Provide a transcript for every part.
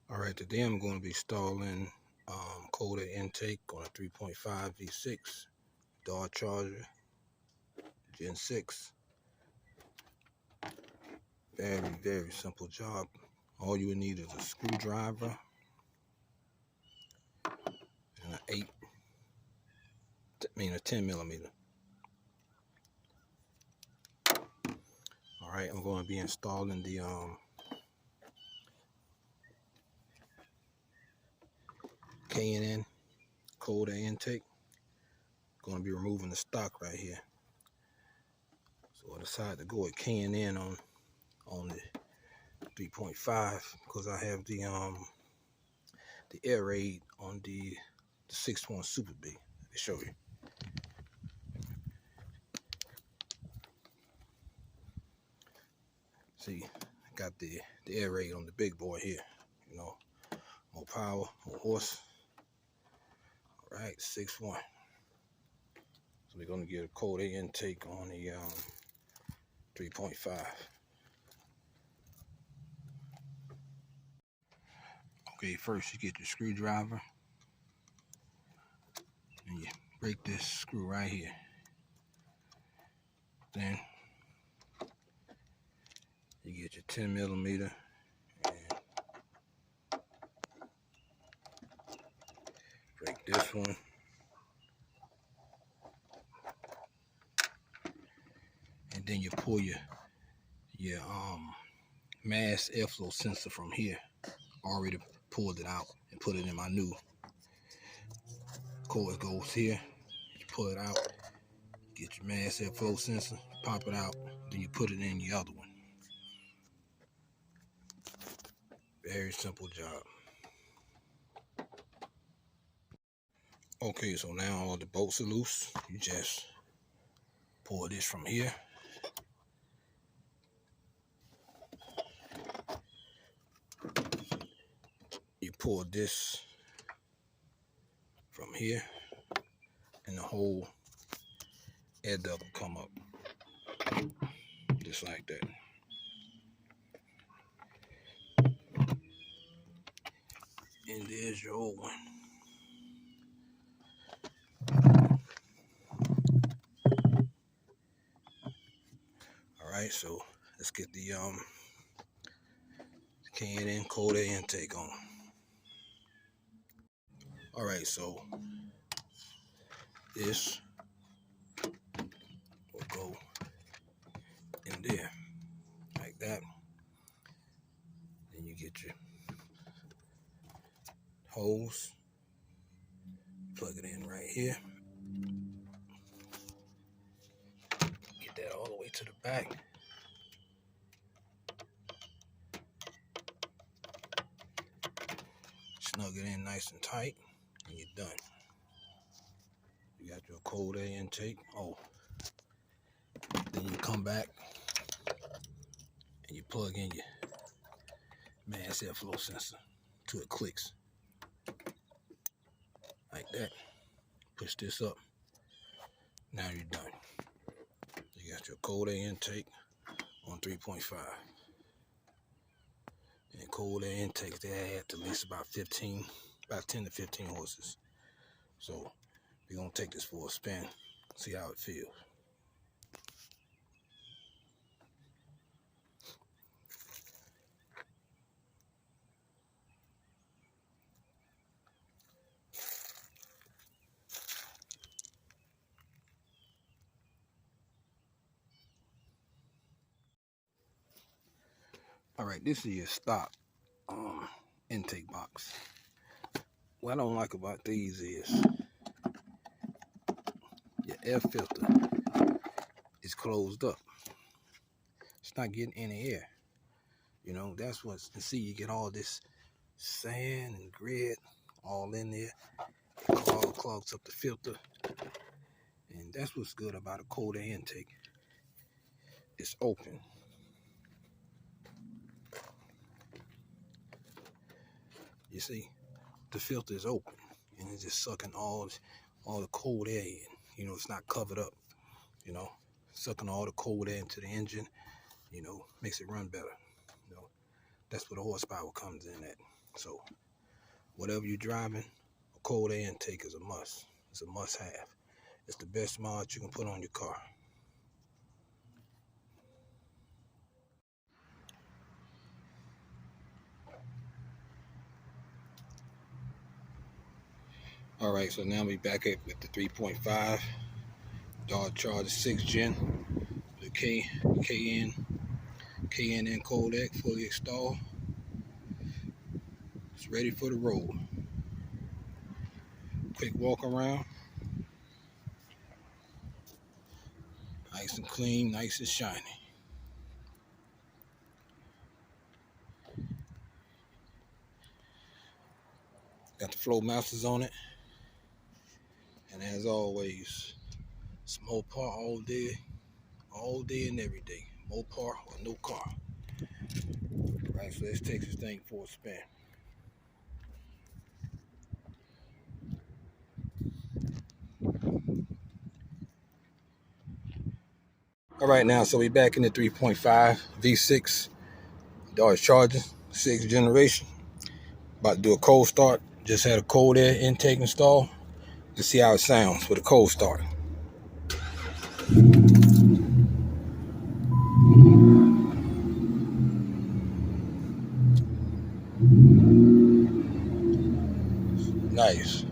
All right, today I'm going to be installing cold air intake on a 3.5 V6 Dodge Charger Gen 6. Very simple job. All you would need is a screwdriver and a 10 millimeter. All right, I'm going to be installing the K&N cold air intake. Going to be removing the stock right here. So I decided to go with K&N on the 3.5 because I have the Air Raid on the 6.1 Super B. Let me show you. See, I got the Air Raid on the big boy here. You know, more power, more horse. All right, 6.1. So we're gonna get a cold air intake on the 3.5. Okay, first you get your screwdriver and you break this screw right here. Then you get your 10 millimeter and break this one. And then you pull your mass airflow sensor from here. Already pulled it out and put it in my new cord. Goes here. You pull it out. Get your mass airflow sensor, pop it out, then you put it in the other one. Very simple job. Okay, so now all the bolts are loose. You just pull this from here. You pull this from here, and the whole air duct will come up. Just like that. And there's your old one. Alright, so let's get the K&N cold air intake on. Alright, so this will go in there like that. Then you get your hose, plug it in right here. Get that all the way to the back. Snug it in nice and tight, and you're done. You got your cold air intake. Oh, then you come back and you plug in your mass airflow sensor till it clicks. Like that. Push this up. Now you're done. You got your cold air intake on 3.5. And cold air intakes, they add at least about 10 to 15 horses. So we're gonna take this for a spin, see how it feels. All right, this is your stock intake box. What I don't like about these is your air filter is closed up. It's not getting any air. You know, that's what's, you see, you get all this sand and grit all in there. It clogs up the filter. And that's what's good about a cold air intake. It's open. You see, the filter is open and it's just sucking all the cold air in. You know, it's not covered up. You know, sucking all the cold air into the engine. You know, makes it run better. You know, that's where the horsepower comes in at. So whatever you're driving, a cold air intake is a must. It's a must-have. It's the best mod you can put on your car. All right, so now we back up with the 3.5 Dodge Charger 6th Gen, the KNN codec fully installed. It's ready for the road. Quick walk around. Nice and clean, nice and shiny. Got the flow masters on it. And as always, it's Mopar all day and every day. Mopar or no car. Right, so let's take this thing for a spin. All right, now, so we back in the 3.5 V6 Dodge Charger, 6th generation. About to do a cold start. Just had a cold air intake installed. Let's see how it sounds with a cold start. Nice.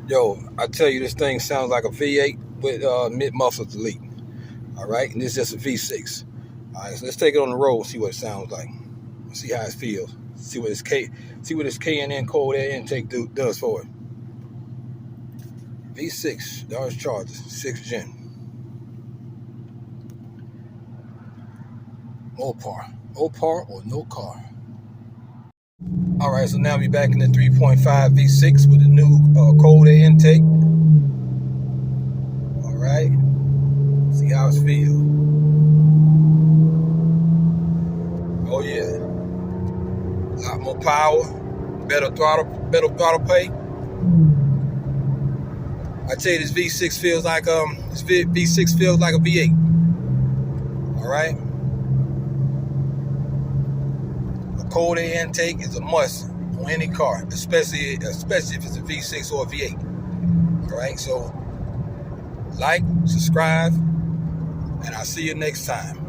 Yo, I tell you, this thing sounds like a V8 with mid-muffler delete. All right, and this is just a V6. All right, so let's take it on the road and see what it sounds like. See how it feels. See what this KNN cold air intake does for it. V6 Dodge Charger 6th Gen. Mopar or no car. All right, so now we're back in the 3.5 V6 with the new cold air intake. All right, see how it feels. Oh yeah, a lot more power, better throttle play. I tell you, this V6 feels like V6 feels like a V8. All right. Cold air intake is a must on any car, especially if it's a V6 or a V8. All right, so like, subscribe, and I'll see you next time.